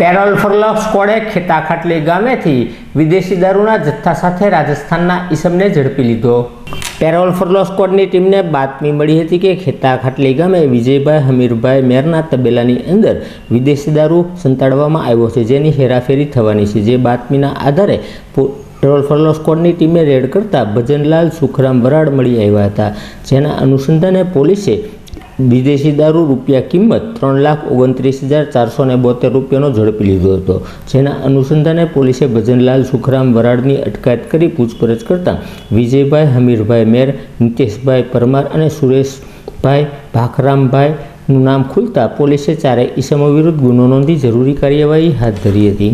Parole furlough સ્કોડે ખેતાખાટલી ગામેથી વિદેશી દારૂના જથ્થા સાથે રાજસ્થાનના ઈસમને ઝડપી લીધો। પેરોલ ફરલો સ્કોડની ટીમને બાતમી મળી હતી કે ખેતાખાટલી ગામે વિજયભાઈ હમીરભાઈ મેરના તબેલાની અંદર વિદેશી દારૂ સંતાડવામાં આવ્યો છે, જેની હેરાફેરી થવાની છે। જે બાતમીના આધારે પેરોલ ફરલો સ્કોડની ટીમે રેડ કરતા ભજનલાલ સુખરામ વરાડ મળી આવ્યા હતા, જેના અનુસંધાને પોલીસે વિદેશી દારૂ રૂપિયા કિંમત 3,29,472 રૂપિયાનો ઝડપી લીધો હતો। જેના અનુસંધાને પોલીસે ભજનલાલ સુખરામ વરાડની અટકાયત કરી પૂછપરછ કરતા વિજયભાઈ હમીરભાઈ મેર, નીતેશભાઈ પરમાર અને સુરેશભાઈ ભાખરામભાઈનું નામ ખુલતા પોલીસે ચારેય ઈસમો વિરુદ્ધ ગુનો નોંધી જરૂરી કાર્યવાહી હાથ ધરી હતી।